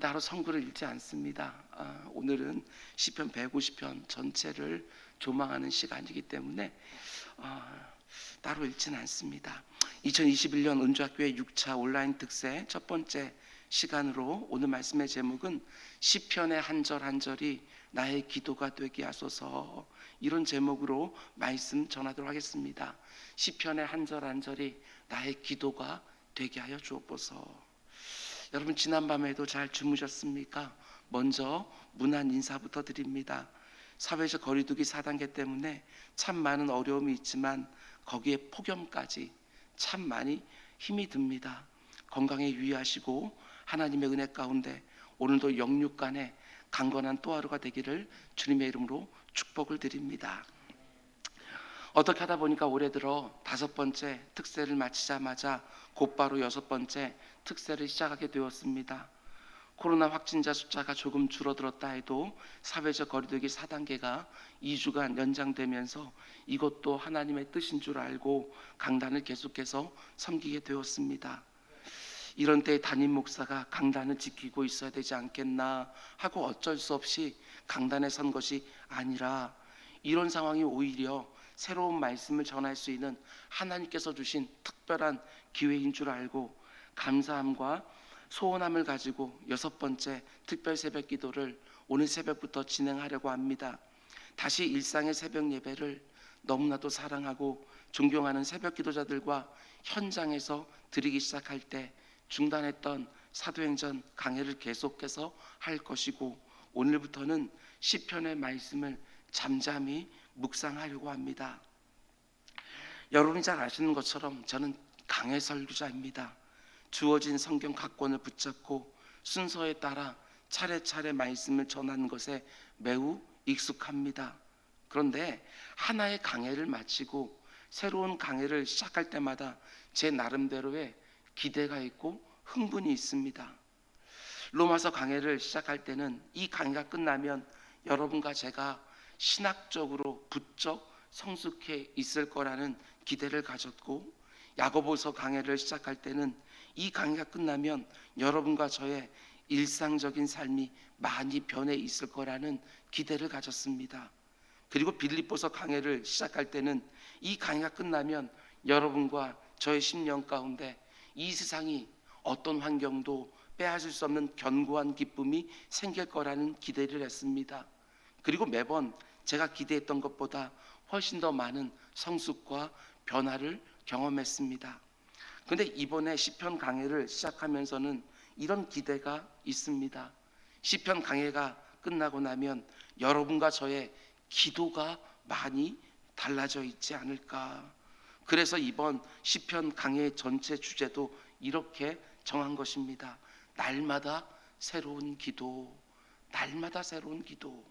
따로 성구를 읽지 않습니다. 오늘은 시편 150편 전체를 조망하는 시간이기 때문에 따로 읽지는 않습니다. 2021년 은주학교의 6차 온라인 특세 첫 번째 시간으로 오늘 말씀의 제목은 시편의 한 절 한 절이 나의 기도가 되게 하소서, 이런 제목으로 말씀 전하도록 하겠습니다. 시편의 한 절 한 절이 나의 기도가 되게 하여 주옵소서. 여러분, 지난밤에도 잘 주무셨습니까? 먼저 문안 인사부터 드립니다. 사회적 거리두기 4단계 때문에 참 많은 어려움이 있지만 거기에 폭염까지 참 많이 힘이 듭니다. 건강에 유의하시고 하나님의 은혜 가운데 오늘도 영육간에 강건한 또 하루가 되기를 주님의 이름으로 축복을 드립니다. 어떻게 하다 보니까 올해 들어 5번째 특세를 마치자마자 곧바로 6번째 특세를 시작하게 되었습니다. 코로나 확진자 숫자가 조금 줄어들었다 해도 사회적 거리두기 4단계가 2주간 연장되면서 이것도 하나님의 뜻인 줄 알고 강단을 계속해서 섬기게 되었습니다. 이런 때 담임 목사가 강단을 지키고 있어야 되지 않겠나 하고 어쩔 수 없이 강단에 선 것이 아니라, 이런 상황이 오히려 새로운 말씀을 전할 수 있는 하나님께서 주신 특별한 기회인 줄 알고 감사함과 소원함을 가지고 6번째 특별 새벽 기도를 오늘 새벽부터 진행하려고 합니다. 다시 일상의 새벽 예배를 너무나도 사랑하고 존경하는 새벽 기도자들과 현장에서 드리기 시작할 때 중단했던 사도행전 강해를 계속해서 할 것이고, 오늘부터는 시편의 말씀을 잠잠히 묵상하려고 합니다. 여러분이 잘 아시는 것처럼 저는 강해 설교자입니다. 주어진 성경 각권을 붙잡고 순서에 따라 차례차례 말씀을 전하는 것에 매우 익숙합니다. 그런데 하나의 강해를 마치고 새로운 강해를 시작할 때마다 제 나름대로의 기대가 있고 흥분이 있습니다. 로마서 강해를 시작할 때는 이 강해가 끝나면 여러분과 제가 신학적으로 부쩍 성숙해 있을 거라는 기대를 가졌고, 야고보서 강해를 시작할 때는 이 강해가 끝나면 여러분과 저의 일상적인 삶이 많이 변해 있을 거라는 기대를 가졌습니다. 그리고 빌립보서 강해를 시작할 때는 이 강해가 끝나면 여러분과 저의 심령 가운데 이 세상이 어떤 환경도 빼앗을 수 없는 견고한 기쁨이 생길 거라는 기대를 했습니다. 그리고 매번 제가 기대했던 것보다 훨씬 더 많은 성숙과 변화를 경험했습니다. 그런데 이번에 시편 강해를 시작하면서는 이런 기대가 있습니다. 시편 강해가 끝나고 나면 여러분과 저의 기도가 많이 달라져 있지 않을까. 그래서 이번 시편 강해 전체 주제도 이렇게 정한 것입니다. 날마다 새로운 기도, 날마다 새로운 기도.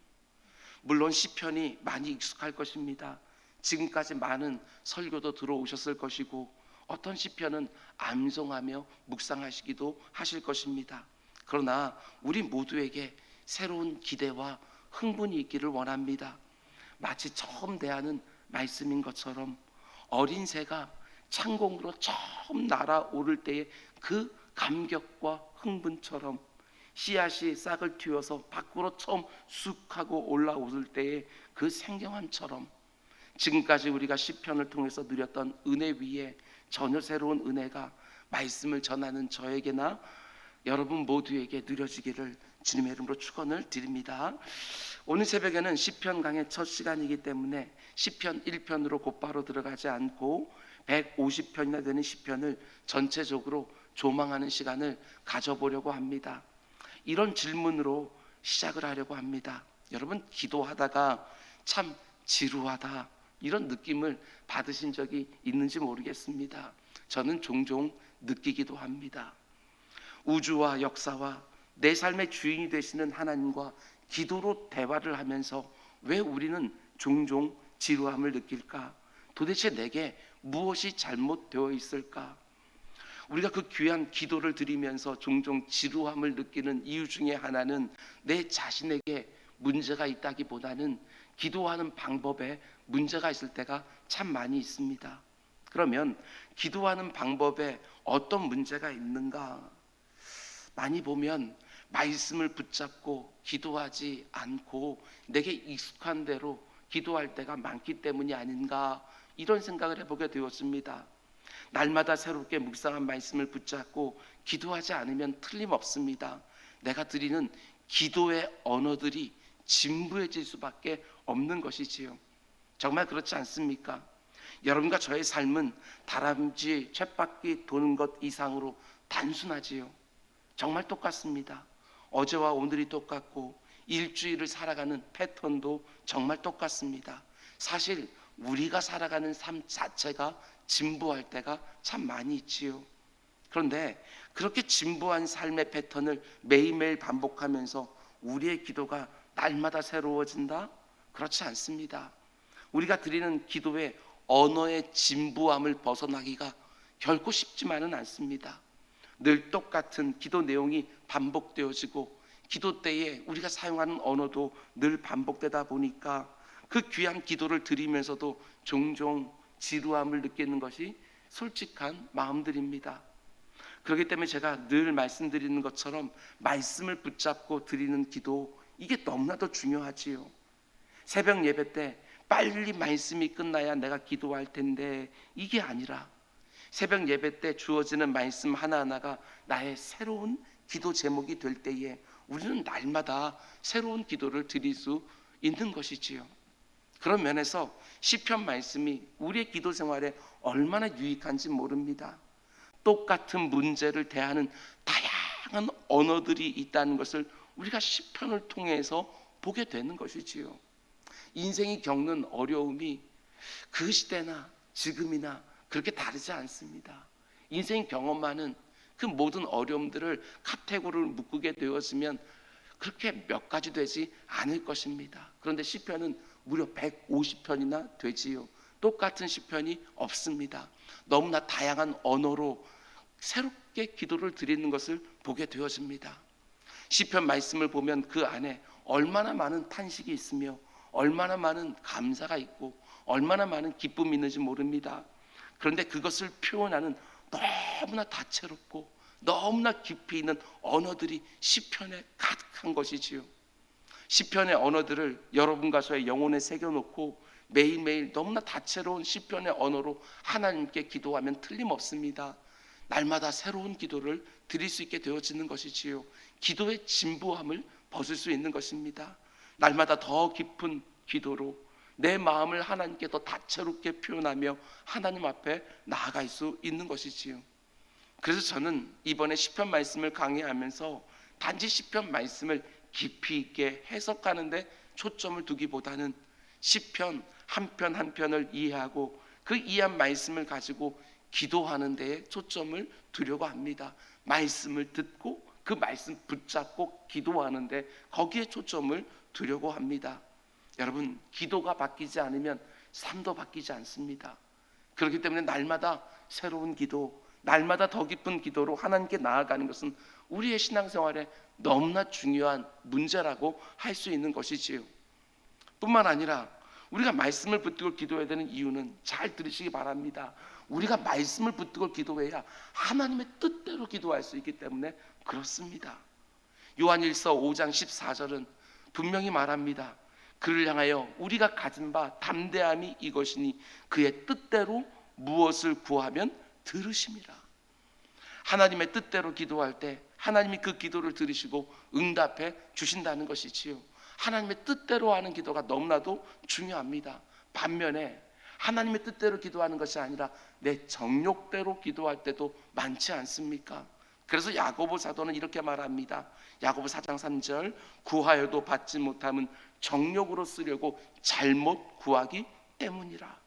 물론 시편이 많이 익숙할 것입니다. 지금까지 많은 설교도 들어오셨을 것이고 어떤 시편은 암송하며 묵상하시기도 하실 것입니다. 그러나 우리 모두에게 새로운 기대와 흥분이 있기를 원합니다. 마치 처음 대하는 말씀인 것처럼 어린 새가 창공으로 처음 날아오를 때의 그 감격과 흥분처럼, 씨앗이 싹을 틔워서 밖으로 처음 쑥 하고 올라오를 때의 그 생경함처럼, 지금까지 우리가 시편을 통해서 누렸던 은혜 위에 전혀 새로운 은혜가 말씀을 전하는 저에게나 여러분 모두에게 누려지기를 주님의 이름으로 축원을 드립니다. 오늘 새벽에는 시편 강의 첫 시간이기 때문에 시편 1편으로 곧바로 들어가지 않고 150편이나 되는 시편을 전체적으로 조망하는 시간을 가져보려고 합니다. 이런 질문으로 시작을 하려고 합니다. 여러분, 기도하다가 참 지루하다, 이런 느낌을 받으신 적이 있는지 모르겠습니다. 저는 종종 느끼기도 합니다. 우주와 역사와 내 삶의 주인이 되시는 하나님과 기도로 대화를 하면서 왜 우리는 종종 지루함을 느낄까? 도대체 내게 무엇이 잘못되어 있을까? 우리가 그 귀한 기도를 드리면서 종종 지루함을 느끼는 이유 중에 하나는 내 자신에게 문제가 있다기보다는 기도하는 방법에 문제가 있을 때가 참 많이 있습니다. 그러면 기도하는 방법에 어떤 문제가 있는가? 많이 보면 말씀을 붙잡고 기도하지 않고 내게 익숙한 대로 기도할 때가 많기 때문이 아닌가, 이런 생각을 해보게 되었습니다. 날마다 새롭게 묵상한 말씀을 붙잡고 기도하지 않으면 틀림없습니다. 내가 드리는 기도의 언어들이 진부해질 수밖에 없는 것이지요. 정말 그렇지 않습니까? 여러분과 저의 삶은 다람쥐 쳇바퀴 도는 것 이상으로 단순하지요. 정말 똑같습니다. 어제와 오늘이 똑같고 일주일을 살아가는 패턴도 정말 똑같습니다. 사실 우리가 살아가는 삶 자체가 진부할 때가 참 많이 있지요. 그런데 그렇게 진부한 삶의 패턴을 매일매일 반복하면서 우리의 기도가 날마다 새로워진다? 그렇지 않습니다. 우리가 드리는 기도의 언어의 진부함을 벗어나기가 결코 쉽지만은 않습니다. 늘 똑같은 기도 내용이 반복되어지고 기도 때에 우리가 사용하는 언어도 늘 반복되다 보니까 그 귀한 기도를 드리면서도 종종 지루함을 느끼는 것이 솔직한 마음들입니다. 그렇기 때문에 제가 늘 말씀드리는 것처럼 말씀을 붙잡고 드리는 기도, 이게 너무나도 중요하지요. 새벽 예배 때 빨리 말씀이 끝나야 내가 기도할 텐데, 이게 아니라 새벽 예배 때 주어지는 말씀 하나하나가 나의 새로운 기도 제목이 될 때에 우리는 날마다 새로운 기도를 드릴 수 있는 것이지요. 그런 면에서 시편 말씀이 우리의 기도 생활에 얼마나 유익한지 모릅니다. 똑같은 문제를 대하는 다양한 언어들이 있다는 것을 우리가 시편을 통해서 보게 되는 것이지요. 인생이 겪는 어려움이 그 시대나 지금이나 그렇게 다르지 않습니다. 인생 경험만은 그 모든 어려움들을 카테고리를 묶게 되었으면 그렇게 몇 가지 되지 않을 것입니다. 그런데 시편은 무려 150편이나 되지요. 똑같은 시편이 없습니다. 너무나 다양한 언어로 새롭게 기도를 드리는 것을 보게 되어집니다. 시편 말씀을 보면 그 안에 얼마나 많은 탄식이 있으며 얼마나 많은 감사가 있고 얼마나 많은 기쁨이 있는지 모릅니다. 그런데 그것을 표현하는 너무나 다채롭고 너무나 깊이 있는 언어들이 시편에 가득한 것이지요. 시편의 언어들을 여러분과 저의 영혼에 새겨놓고 매일매일 너무나 다채로운 시편의 언어로 하나님께 기도하면 틀림없습니다. 날마다 새로운 기도를 드릴 수 있게 되어지는 것이지요. 기도의 진부함을 벗을 수 있는 것입니다. 날마다 더 깊은 기도로 내 마음을 하나님께 더 다채롭게 표현하며 하나님 앞에 나아갈 수 있는 것이지요. 그래서 저는 이번에 시편 말씀을 강의하면서 단지 시편 말씀을 깊이 있게 해석하는데 초점을 두기보다는 시편 한 편 한 편을 이해하고 그 이해한 말씀을 가지고 기도하는 데에 초점을 두려고 합니다. 말씀을 듣고 그 말씀 붙잡고 기도하는데 거기에 초점을 두려고 합니다. 여러분, 기도가 바뀌지 않으면 삶도 바뀌지 않습니다. 그렇기 때문에 날마다 새로운 기도, 날마다 더 깊은 기도로 하나님께 나아가는 것은 우리의 신앙생활에 너무나 중요한 문제라고 할 수 있는 것이지요. 뿐만 아니라 우리가 말씀을 붙들고 기도해야 되는 이유는, 잘 들으시기 바랍니다. 우리가 말씀을 붙들고 기도해야 하나님의 뜻대로 기도할 수 있기 때문에 그렇습니다. 요한일서 5장 14절은 분명히 말합니다. 그를 향하여 우리가 가진 바 담대함이 이것이니 그의 뜻대로 무엇을 구하면 들으심이라. 하나님의 뜻대로 기도할 때 하나님이 그 기도를 들으시고 응답해 주신다는 것이지요. 하나님의 뜻대로 하는 기도가 너무나도 중요합니다. 반면에 하나님의 뜻대로 기도하는 것이 아니라 내 정욕대로 기도할 때도 많지 않습니까? 그래서 야고보 사도는 이렇게 말합니다. 야고보 4장 3절, 구하여도 받지 못함은 정욕으로 쓰려고 잘못 구하기 때문이라.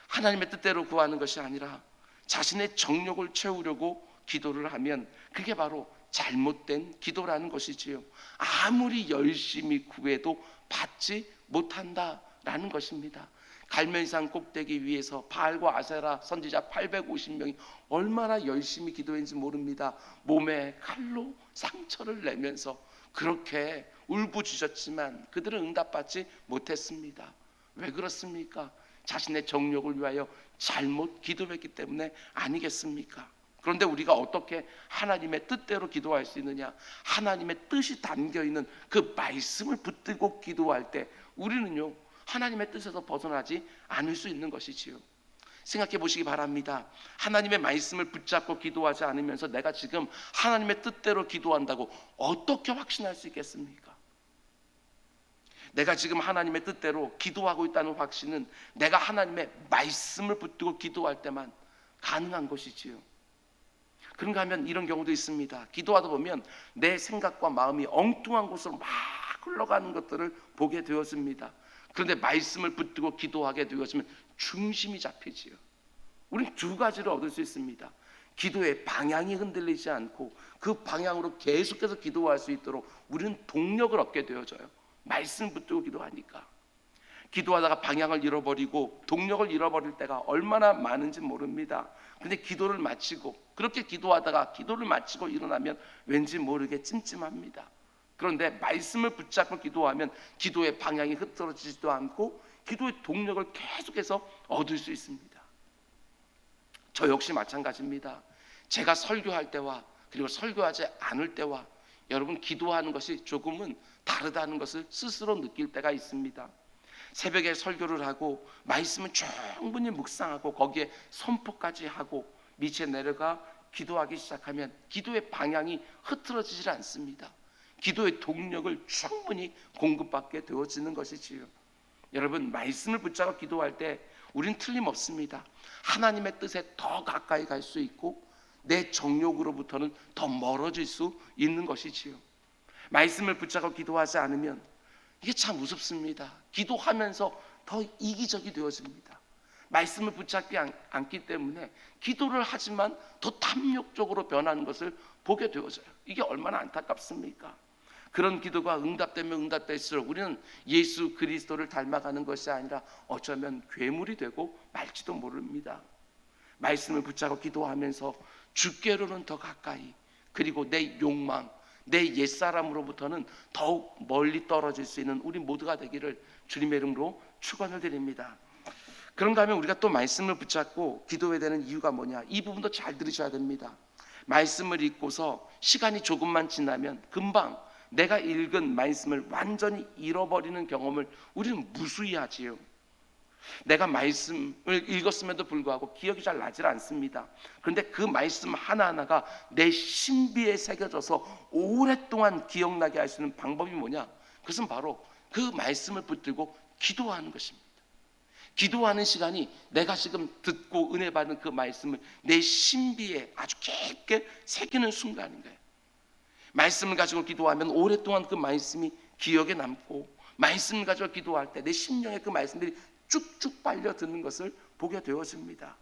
하나님의 뜻대로 구하는 것이 아니라 자신의 정욕을 채우려고 기도를 하면 그게 바로 잘못된 기도라는 것이지요. 아무리 열심히 구해도 받지 못한다라는 것입니다. 갈멜산 꼭대기 위에서 바알과 아세라 선지자 850명이 얼마나 열심히 기도했는지 모릅니다. 몸에 칼로 상처를 내면서 그렇게 울부짖었지만 그들은 응답받지 못했습니다. 왜 그렇습니까? 자신의 정욕을 위하여 잘못 기도했기 때문에 아니겠습니까? 그런데 우리가 어떻게 하나님의 뜻대로 기도할 수 있느냐? 하나님의 뜻이 담겨있는 그 말씀을 붙들고 기도할 때 우리는요, 하나님의 뜻에서 벗어나지 않을 수 있는 것이지요. 생각해 보시기 바랍니다. 하나님의 말씀을 붙잡고 기도하지 않으면서 내가 지금 하나님의 뜻대로 기도한다고 어떻게 확신할 수 있겠습니까? 내가 지금 하나님의 뜻대로 기도하고 있다는 확신은 내가 하나님의 말씀을 붙들고 기도할 때만 가능한 것이지요. 그런가 하면 이런 경우도 있습니다. 기도하다 보면 내 생각과 마음이 엉뚱한 곳으로 막 흘러가는 것들을 보게 되었습니다. 그런데 말씀을 붙들고 기도하게 되었으면 중심이 잡히지요. 우리는 두 가지를 얻을 수 있습니다. 기도의 방향이 흔들리지 않고 그 방향으로 계속해서 기도할 수 있도록 우리는 동력을 얻게 되어져요. 말씀 붙들고 기도하니까. 기도하다가 방향을 잃어버리고 동력을 잃어버릴 때가 얼마나 많은지 모릅니다. 근데 기도를 마치고 그렇게 기도하다가 기도를 마치고 일어나면 왠지 모르게 찜찜합니다. 그런데 말씀을 붙잡고 기도하면 기도의 방향이 흐트러지지도 않고 기도의 동력을 계속해서 얻을 수 있습니다. 저 역시 마찬가지입니다. 제가 설교할 때와 그리고 설교하지 않을 때와 여러분 기도하는 것이 조금은 다르다는 것을 스스로 느낄 때가 있습니다. 새벽에 설교를 하고 말씀을 충분히 묵상하고 거기에 선포까지 하고 밑에 내려가 기도하기 시작하면 기도의 방향이 흐트러지질 않습니다. 기도의 동력을 충분히 공급받게 되어지는 것이지요. 여러분, 말씀을 붙잡아 기도할 때 우린 틀림없습니다. 하나님의 뜻에 더 가까이 갈 수 있고 내 정욕으로부터는 더 멀어질 수 있는 것이지요. 말씀을 붙잡고 기도하지 않으면 이게 참 우습습니다. 기도하면서 더 이기적이 되어집니다. 말씀을 붙잡지 않기 때문에 기도를 하지만 더 탐욕적으로 변하는 것을 보게 되어져요. 이게 얼마나 안타깝습니까? 그런 기도가 응답되면 응답될수록 우리는 예수 그리스도를 닮아가는 것이 아니라 어쩌면 괴물이 되고 말지도 모릅니다. 말씀을 붙잡고 기도하면서 주께로는 더 가까이, 그리고 내 욕망, 내 옛사람으로부터는 더욱 멀리 떨어질 수 있는 우리 모두가 되기를 주님의 이름으로 축원을 드립니다. 그런가 하면 우리가 또 말씀을 붙잡고 기도해야 되는 이유가 뭐냐? 이 부분도 잘 들으셔야 됩니다. 말씀을 읽고서 시간이 조금만 지나면 금방 내가 읽은 말씀을 완전히 잃어버리는 경험을 우리는 무수히 하지요. 내가 말씀을 읽었음에도 불구하고 기억이 잘 나질 않습니다. 그런데 그 말씀 하나하나가 내 신비에 새겨져서 오랫동안 기억나게 할 수 있는 방법이 뭐냐? 그것은 바로 그 말씀을 붙들고 기도하는 것입니다. 기도하는 시간이 내가 지금 듣고 은혜 받은 그 말씀을 내 신비에 아주 깊게 새기는 순간인 거예요. 말씀을 가지고 기도하면 오랫동안 그 말씀이 기억에 남고, 말씀을 가지고 기도할 때 내 심령에 그 말씀들이 쭉쭉 빨려 드는 것을 보게 되어집니다.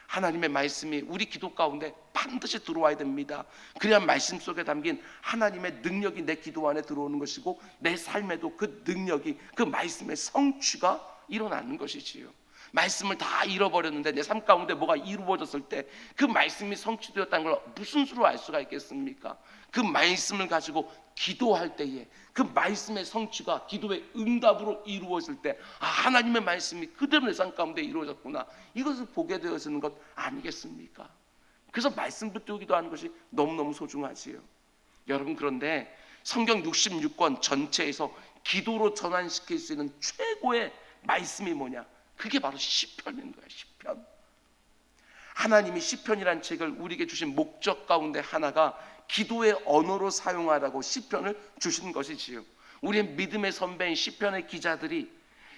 하나님의 말씀이 우리 기도 가운데 반드시 들어와야 됩니다. 그래야 말씀 속에 담긴 하나님의 능력이 내 기도 안에 들어오는 것이고 내 삶에도 그 능력이, 그 말씀의 성취가 일어나는 것이지요. 말씀을 다 잃어버렸는데 내 삶 가운데 뭐가 이루어졌을 때 그 말씀이 성취되었다는 걸 무슨 수로 알 수가 있겠습니까? 그 말씀을 가지고 기도할 때에 그 말씀의 성취가 기도의 응답으로 이루어질 때, 아, 하나님의 말씀이 그대로 내 삶 가운데 이루어졌구나, 이것을 보게 되어지는 것 아니겠습니까? 그래서 말씀 붙들고 기도하는 것이 너무너무 소중하지요. 여러분, 그런데 성경 66권 전체에서 기도로 전환시킬 수 있는 최고의 말씀이 뭐냐? 그게 바로 시편인 거예요. 시편. 하나님이 시편이란 책을 우리에게 주신 목적 가운데 하나가 기도의 언어로 사용하라고 시편을 주신 것이지요. 우리의 믿음의 선배인 시편의 기자들이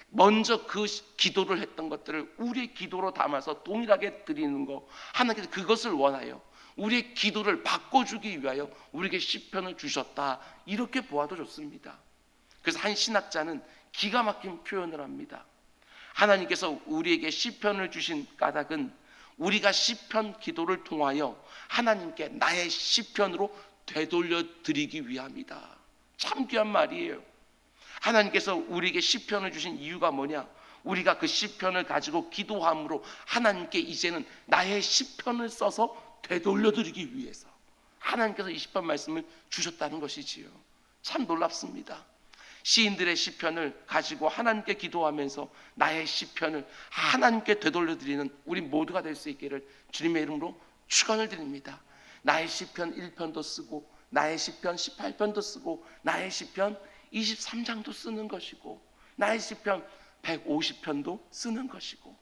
먼저 그 기도를 했던 것들을 우리의 기도로 담아서 동일하게 드리는 거, 하나님께서 그것을 원하여 우리의 기도를 바꿔주기 위하여 우리에게 시편을 주셨다, 이렇게 보아도 좋습니다. 그래서 한 신학자는 기가 막힌 표현을 합니다. 하나님께서 우리에게 시편을 주신 까닭은 우리가 시편 기도를 통하여 하나님께 나의 시편으로 되돌려 드리기 위함이다. 참 귀한 말이에요. 하나님께서 우리에게 시편을 주신 이유가 뭐냐? 우리가 그 시편을 가지고 기도함으로 하나님께 이제는 나의 시편을 써서 되돌려 드리기 위해서 하나님께서 이 시편 말씀을 주셨다는 것이지요. 참 놀랍습니다. 시인들의 시편을 가지고 하나님께 기도하면서 나의 시편을 하나님께 되돌려드리는 우리 모두가 될 수 있기를 주님의 이름으로 축원을 드립니다. 나의 시편 1편도 쓰고 나의 시편 18편도 쓰고 나의 시편 23장도 쓰는 것이고 나의 시편 150편도 쓰는 것이고,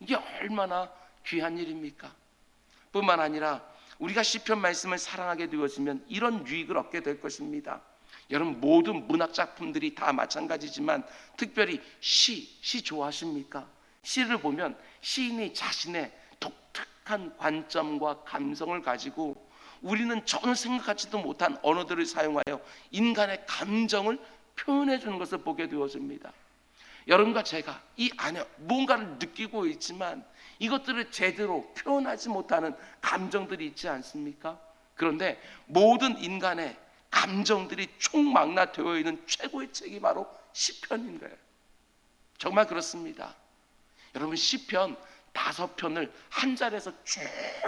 이게 얼마나 귀한 일입니까? 뿐만 아니라 우리가 시편 말씀을 사랑하게 되어지면 이런 유익을 얻게 될 것입니다. 여러분, 모든 문학 작품들이 다 마찬가지지만 특별히 시 좋아하십니까? 시를 보면 시인이 자신의 독특한 관점과 감성을 가지고 우리는 전혀 생각하지도 못한 언어들을 사용하여 인간의 감정을 표현해 주는 것을 보게 되어집니다. 여러분과 제가 이 안에 뭔가를 느끼고 있지만 이것들을 제대로 표현하지 못하는 감정들이 있지 않습니까? 그런데 모든 인간의 감정들이 총망라되어 있는 최고의 책이 바로 시편인 거예요. 정말 그렇습니다. 여러분, 시편 5편을 한 자리에서 쭉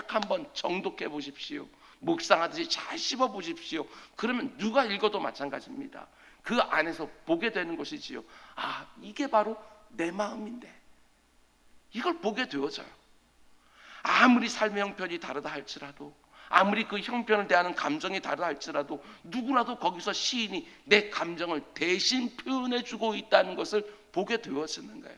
한번 정독해 보십시오. 묵상하듯이 잘 씹어 보십시오. 그러면 누가 읽어도 마찬가지입니다. 그 안에서 보게 되는 것이지요. 아, 이게 바로 내 마음인데, 이걸 보게 되어져요. 아무리 삶의 형편이 다르다 할지라도, 아무리 그 형편을 대하는 감정이 다르다 할지라도 누구라도 거기서 시인이 내 감정을 대신 표현해주고 있다는 것을 보게 되어지는 거예요.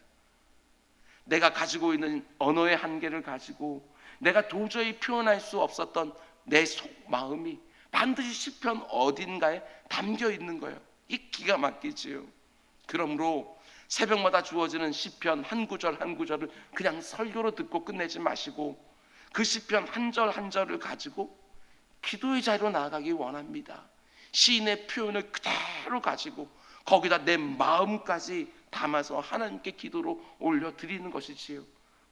내가 가지고 있는 언어의 한계를 가지고 내가 도저히 표현할 수 없었던 내 속마음이 반드시 시편 어딘가에 담겨 있는 거예요. 이 기가 막히지요. 그러므로 새벽마다 주어지는 시편 한 구절 한 구절을 그냥 설교로 듣고 끝내지 마시고 그 시편 한 절 한 절을 가지고 기도의 자리로 나아가기 원합니다. 시인의 표현을 그대로 가지고 거기다 내 마음까지 담아서 하나님께 기도로 올려드리는 것이지요.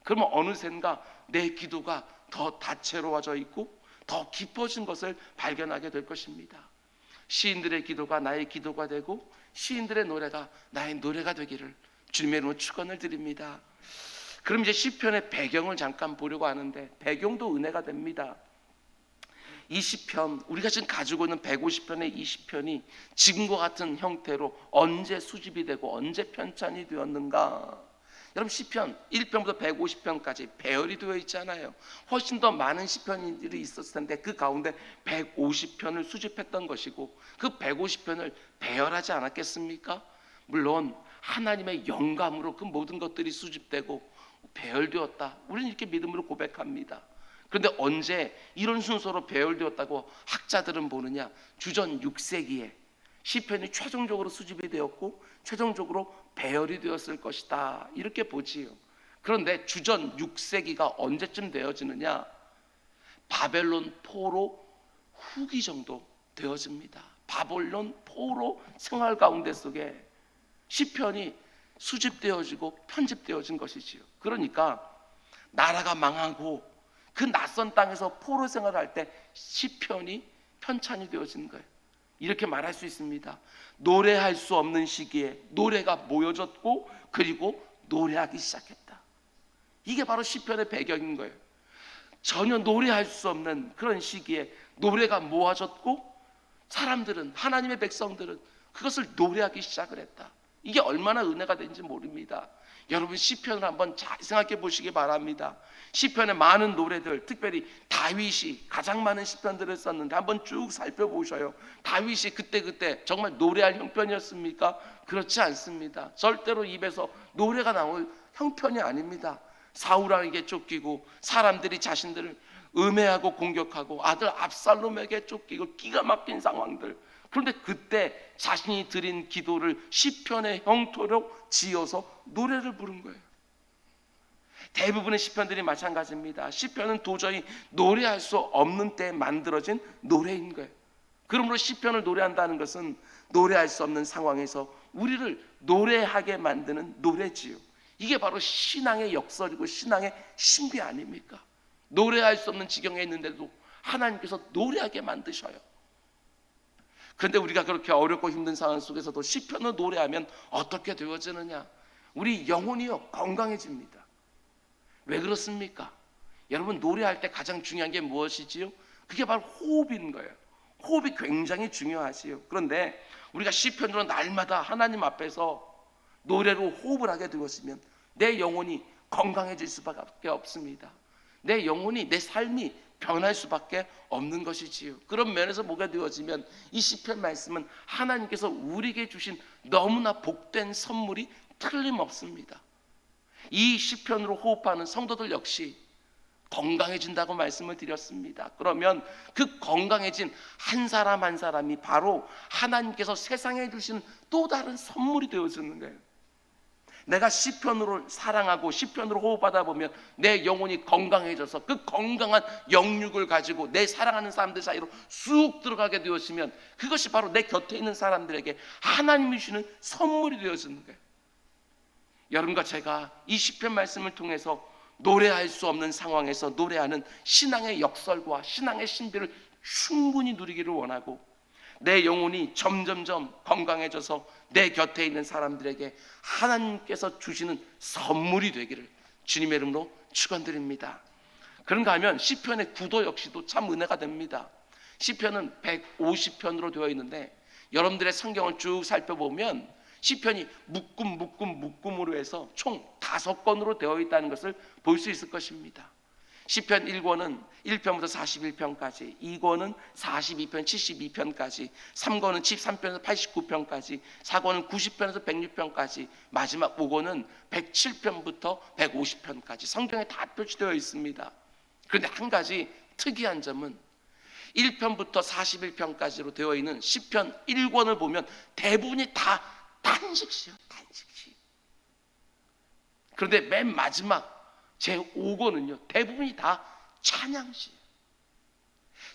그러면 어느샌가 내 기도가 더 다채로워져 있고 더 깊어진 것을 발견하게 될 것입니다. 시인들의 기도가 나의 기도가 되고 시인들의 노래가 나의 노래가 되기를 주님의 이름으로 축원을 드립니다. 그럼 이제 시편의 배경을 잠깐 보려고 하는데, 배경도 은혜가 됩니다. 이 시편, 우리가 지금 가지고 있는 150편의 이 시편이 지금과 같은 형태로 언제 수집이 되고 언제 편찬이 되었는가? 여러분, 시편 1편부터 150편까지 배열이 되어 있잖아요. 훨씬 더 많은 시편들이 있었을 텐데 그 가운데 150편을 수집했던 것이고 그 150편을 배열하지 않았겠습니까? 물론 하나님의 영감으로 그 모든 것들이 수집되고 배열되었다, 우리는 이렇게 믿음으로 고백합니다. 그런데 언제 이런 순서로 배열되었다고 학자들은 보느냐? 주전 6세기에 시편이 최종적으로 수집이 되었고 최종적으로 배열이 되었을 것이다, 이렇게 보지요. 그런데 주전 6세기가 언제쯤 되어지느냐? 바벨론 포로 후기 정도 되어집니다. 바벨론 포로 생활 가운데 속에 시편이 수집되어지고 편집되어진 것이지요. 그러니까 나라가 망하고 그 낯선 땅에서 포로 생활할 때 시편이 편찬이 되어진 거예요. 이렇게 말할 수 있습니다. 노래할 수 없는 시기에 노래가 모여졌고 그리고 노래하기 시작했다. 이게 바로 시편의 배경인 거예요. 전혀 노래할 수 없는 그런 시기에 노래가 모아졌고 사람들은, 하나님의 백성들은 그것을 노래하기 시작을 했다. 이게 얼마나 은혜가 된지 모릅니다. 여러분, 시편을 한번 잘 생각해 보시기 바랍니다. 시편의 많은 노래들, 특별히 다윗이 가장 많은 시편들을 썼는데 한번 쭉 살펴보셔요. 다윗이 그때 정말 노래할 형편이었습니까? 그렇지 않습니다. 절대로 입에서 노래가 나올 형편이 아닙니다. 사울왕에게 쫓기고 사람들이 자신들을 음해하고 공격하고 아들 압살롬에게 쫓기고 기가 막힌 상황들. 그런데 그때 자신이 드린 기도를 시편의 형태로 지어서 노래를 부른 거예요. 대부분의 시편들이 마찬가지입니다. 시편은 도저히 노래할 수 없는 때에 만들어진 노래인 거예요. 그러므로 시편을 노래한다는 것은 노래할 수 없는 상황에서 우리를 노래하게 만드는 노래지요. 이게 바로 신앙의 역설이고 신앙의 신비 아닙니까? 노래할 수 없는 지경에 있는데도 하나님께서 노래하게 만드셔요. 그런데 우리가 그렇게 어렵고 힘든 상황 속에서도 시편을 노래하면 어떻게 되어지느냐? 우리 영혼이요 건강해집니다. 왜 그렇습니까? 여러분, 노래할 때 가장 중요한 게 무엇이지요? 그게 바로 호흡인 거예요. 호흡이 굉장히 중요하지요. 그런데 우리가 시편으로 날마다 하나님 앞에서 노래로 호흡을 하게 되었으면 내 영혼이 건강해질 수밖에 없습니다. 내 영혼이, 내 삶이 변할 수밖에 없는 것이지요. 그런 면에서 뭐가 되어지면 이 시편 말씀은 하나님께서 우리에게 주신 너무나 복된 선물이 틀림없습니다. 이 시편으로 호흡하는 성도들 역시 건강해진다고 말씀을 드렸습니다. 그러면 그 건강해진 한 사람 한 사람이 바로 하나님께서 세상에 주신 또 다른 선물이 되어주는 거예요. 내가 시편으로 사랑하고 시편으로 호흡하다 보면 내 영혼이 건강해져서 그 건강한 영육을 가지고 내 사랑하는 사람들 사이로 쑥 들어가게 되었으면 그것이 바로 내 곁에 있는 사람들에게 하나님이 주시는 선물이 되어주는 거예요. 여러분과 제가 이 시편 말씀을 통해서 노래할 수 없는 상황에서 노래하는 신앙의 역설과 신앙의 신비를 충분히 누리기를 원하고 내 영혼이 점점점 건강해져서 내 곁에 있는 사람들에게 하나님께서 주시는 선물이 되기를 주님의 이름으로 축원드립니다. 그런가 하면 시편의 구도 역시도 참 은혜가 됩니다. 시편은 150편으로 되어 있는데 여러분들의 성경을 쭉 살펴보면 시편이 묶음으로 해서 총 5권으로 되어 있다는 것을 볼 수 있을 것입니다. 시편 1권은 1편부터 41편까지, 2권은 42편 72편까지, 3권은 13편에서 89편까지, 4권은 90편에서 106편까지, 마지막 5권은 107편부터 150편까지 성경에 다 표시되어 있습니다. 그런데 한 가지 특이한 점은 1편부터 41편까지로 되어 있는 시편 1권을 보면 대부분이 다 탄식시요. 탄식시. 그런데 맨 마지막 제5권은요 대부분이 다 찬양시예요.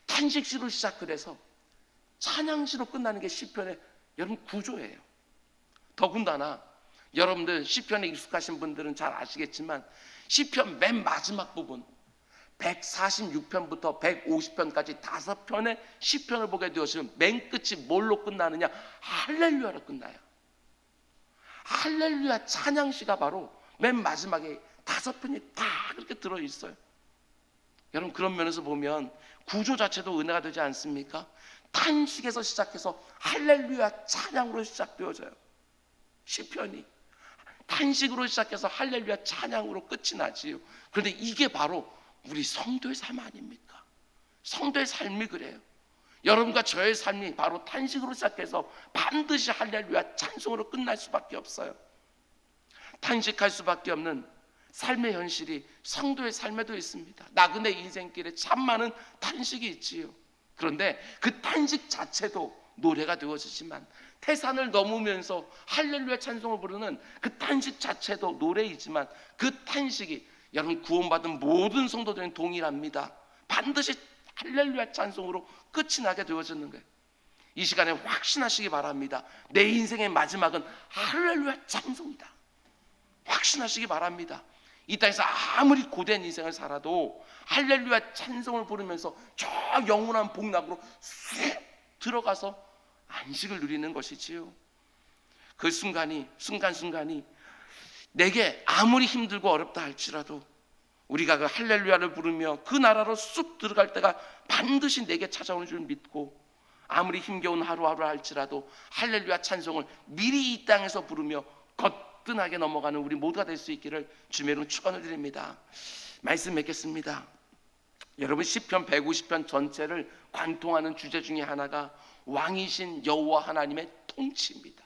탄식시로 시작을 해서 찬양시로 끝나는 게 시편의 여러분 구조예요. 더군다나 여러분들 시편에 익숙하신 분들은 잘 아시겠지만 시편 맨 마지막 부분 146편부터 150편까지 5편의 시편을 보게 되었으면 맨 끝이 뭘로 끝나느냐? 할렐루야로 끝나요. 할렐루야 찬양시가 바로 맨 마지막에 5편이 다 그렇게 들어있어요. 여러분 그런 면에서 보면 구조 자체도 은혜가 되지 않습니까? 탄식에서 시작해서 할렐루야 찬양으로 시작되어져요. 시편이 탄식으로 시작해서 할렐루야 찬양으로 끝이 나지요. 그런데 이게 바로 우리 성도의 삶 아닙니까? 성도의 삶이 그래요. 여러분과 저의 삶이 바로 탄식으로 시작해서 반드시 할렐루야 찬송으로 끝날 수밖에 없어요. 탄식할 수밖에 없는 삶의 현실이 성도의 삶에도 있습니다. 나그네 인생길에 참 많은 탄식이 있지요. 그런데 그 탄식 자체도 노래가 되어지지만 태산을 넘으면서 할렐루야 찬송을 부르는 그 탄식 자체도 노래이지만 그 탄식이 여러분 구원받은 모든 성도들은 동일합니다. 반드시 할렐루야 찬송으로 끝이 나게 되어지는 거예요. 이 시간에 확신하시기 바랍니다. 내 인생의 마지막은 할렐루야 찬송이다. 확신하시기 바랍니다. 이 땅에서 아무리 고된 인생을 살아도 할렐루야 찬송을 부르면서 저 영원한 복락으로 쑥 들어가서 안식을 누리는 것이지요. 그 순간순간이 내게 아무리 힘들고 어렵다 할지라도 우리가 그 할렐루야를 부르며 그 나라로 쑥 들어갈 때가 반드시 내게 찾아오는 줄 믿고 아무리 힘겨운 하루하루 할지라도 할렐루야 찬송을 미리 이 땅에서 부르며 거뜬하게 넘어가는 우리 모두가 될 수 있기를 주님의 이름으로 축원을 드립니다. 말씀 맺겠습니다. 여러분 시편 150편 전체를 관통하는 주제 중에 하나가 왕이신 여호와 하나님의 통치입니다.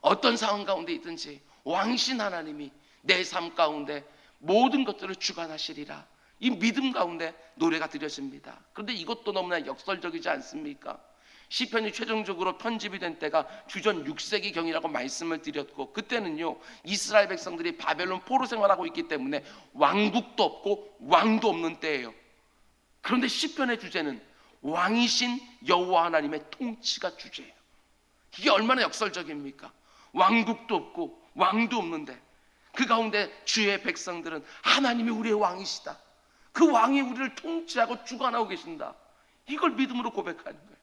어떤 상황 가운데 있든지 왕이신 하나님이 내 삶 가운데 모든 것들을 주관하시리라. 이 믿음 가운데 노래가 드려집니다. 그런데 이것도 너무나 역설적이지 않습니까? 시편이 최종적으로 편집이 된 때가 주전 6세기경이라고 말씀을 드렸고 그때는요 이스라엘 백성들이 바벨론 포로 생활하고 있기 때문에 왕국도 없고 왕도 없는 때예요. 그런데 시편의 주제는 왕이신 여호와 하나님의 통치가 주제예요. 이게 얼마나 역설적입니까? 왕국도 없고 왕도 없는데 그 가운데 주의 백성들은 하나님이 우리의 왕이시다. 그 왕이 우리를 통치하고 주관하고 계신다. 이걸 믿음으로 고백하는 거예요.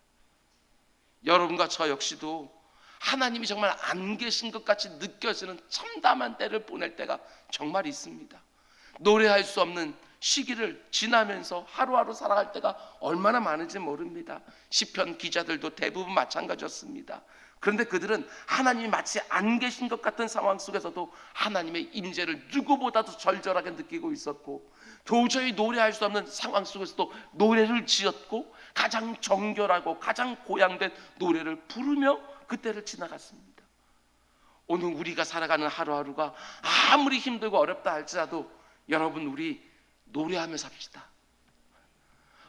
여러분과 저 역시도 하나님이 정말 안 계신 것 같이 느껴지는 참담한 때를 보낼 때가 정말 있습니다. 노래할 수 없는 시기를 지나면서 하루하루 살아갈 때가 얼마나 많은지 모릅니다. 시편 기자들도 대부분 마찬가지였습니다. 그런데 그들은 하나님이 마치 안 계신 것 같은 상황 속에서도 하나님의 임재를 누구보다도 절절하게 느끼고 있었고 도저히 노래할 수 없는 상황 속에서도 노래를 지었고 가장 정결하고 가장 고양된 노래를 부르며 그때를 지나갔습니다. 오늘 우리가 살아가는 하루하루가 아무리 힘들고 어렵다 할지라도 여러분, 우리 노래하며 삽시다.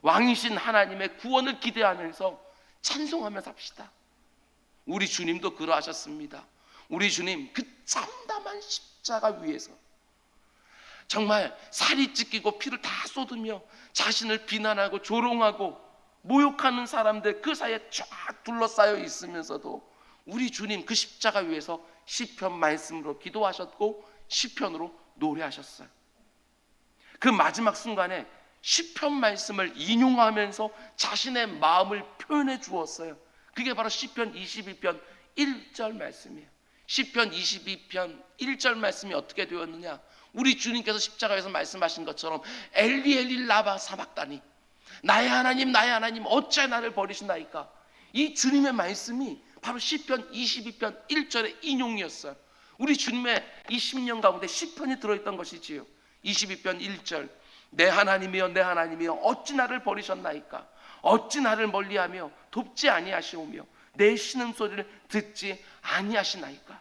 왕이신 하나님의 구원을 기대하면서 찬송하며 삽시다. 우리 주님도 그러하셨습니다. 우리 주님 그 참담한 십자가 위에서 정말 살이 찢기고 피를 다 쏟으며 자신을 비난하고 조롱하고 모욕하는 사람들 그 사이에 쫙 둘러싸여 있으면서도 우리 주님 그 십자가 위에서 시편 말씀으로 기도하셨고 시편으로 노래하셨어요. 그 마지막 순간에 시편 말씀을 인용하면서 자신의 마음을 표현해 주었어요. 그게 바로 시편 22편 1절 말씀이에요. 시편 22편 1절 말씀이 어떻게 되었느냐, 우리 주님께서 십자가에서 말씀하신 것처럼 엘리 엘리 라바 사박다니, 나의 하나님 나의 하나님 어찌 나를 버리시나이까. 이 주님의 말씀이 바로 시편 22편 1절의 인용이었어요. 우리 주님의 이 10년 가운데 시편이 들어있던 것이지요. 22편 1절, 내 하나님이여 내 하나님이여 어찌 나를 버리셨나이까. 어찌 나를 멀리하며 돕지 아니하시오며 내 신음소리를 듣지 아니하시나이까.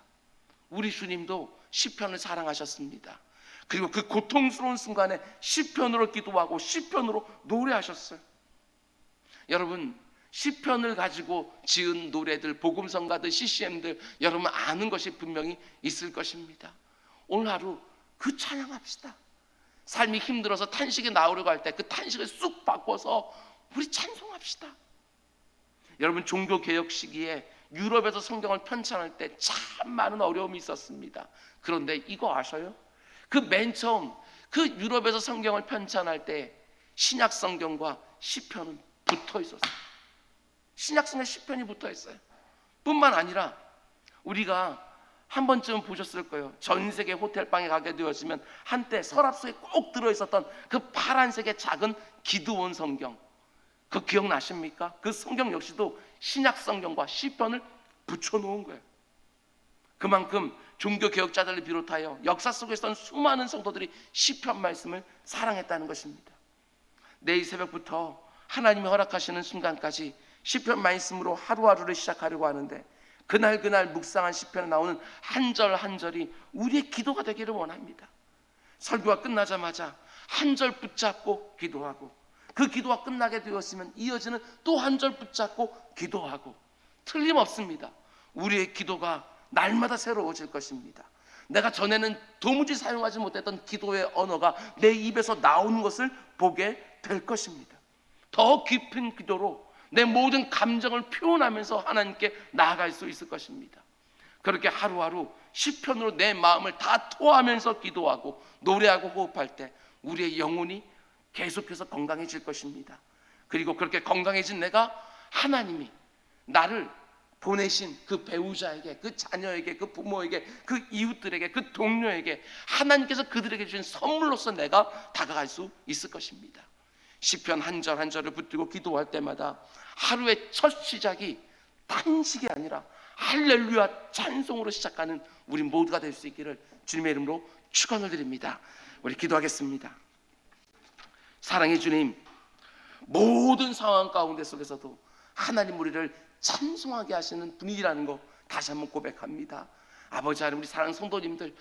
우리 주님도 시편을 사랑하셨습니다. 그리고 그 고통스러운 순간에 시편으로 기도하고 시편으로 노래하셨어요. 여러분, 시편을 가지고 지은 노래들, 복음성가들, CCM들 여러분 아는 것이 분명히 있을 것입니다. 오늘 하루 그 찬양합시다. 삶이 힘들어서 탄식이 나오려고 할 때 그 탄식을 쑥 바꿔서 우리 찬송합시다. 여러분, 종교개혁 시기에 유럽에서 성경을 편찬할 때 참 많은 어려움이 있었습니다. 그런데 이거 아셔요? 그 맨 처음 그 유럽에서 성경을 편찬할 때 신약 성경과 시편은 붙어 있었어요. 신약 성경 시편이 붙어 있어요. 뿐만 아니라 우리가 한 번쯤 보셨을 거예요. 전 세계 호텔방에 가게 되었으면 한때 서랍소에 꼭 들어있었던 그 파란색의 작은 기드온 성경, 그 기억나십니까? 그 성경 역시도 신약 성경과 시편을 붙여놓은 거예요. 그만큼 종교개혁자들을 비롯하여 역사 속에서는 수많은 성도들이 시편 말씀을 사랑했다는 것입니다. 내일 새벽부터 하나님이 허락하시는 순간까지 시편 말씀으로 하루하루를 시작하려고 하는데, 그날 묵상한 시편에 나오는 한 절 한 절이 우리의 기도가 되기를 원합니다. 설교가 끝나자마자 한 절 붙잡고 기도하고, 그 기도가 끝나게 되었으면 이어지는 또 한 절 붙잡고 기도하고, 틀림없습니다. 우리의 기도가 날마다 새로워질 것입니다. 내가 전에는 도무지 사용하지 못했던 기도의 언어가 내 입에서 나오는 것을 보게 될 것입니다. 더 깊은 기도로 내 모든 감정을 표현하면서 하나님께 나아갈 수 있을 것입니다. 그렇게 하루하루 시편으로 내 마음을 다 토하면서 기도하고 노래하고 호흡할 때 우리의 영혼이 계속해서 건강해질 것입니다. 그리고 그렇게 건강해진 내가 하나님이 나를 보내신 그 배우자에게, 그 자녀에게, 그 부모에게, 그 이웃들에게, 그 동료에게 하나님께서 그들에게 주신 선물로서 내가 다가갈 수 있을 것입니다. 시편 한 절 한 절을 붙들고 기도할 때마다 하루의 첫 시작이 탄식이 아니라 할렐루야 찬송으로 시작하는 우리 모두가 될 수 있기를 주님의 이름으로 축원을 드립니다. 우리 기도하겠습니다. 사랑의 주님, 모든 상황 가운데 속에서도 하나님 우리를 찬송하게 하시는 분이라는 거 다시 한번 고백합니다. 아버지 하나님, 우리 사랑하는 성도님들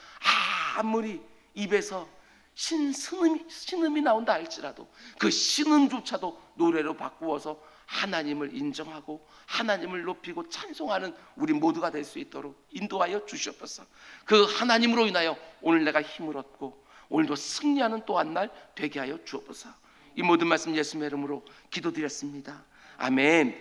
아무리 입에서 신음이 나온다 할지라도 그 신음조차도 노래로 바꾸어서 하나님을 인정하고 하나님을 높이고 찬송하는 우리 모두가 될 수 있도록 인도하여 주시옵소서. 그 하나님으로 인하여 오늘 내가 힘을 얻고 오늘도 승리하는 또 한 날 되게 하여 주옵소서. 이 모든 말씀 예수님의 이름으로 기도드렸습니다. 아멘.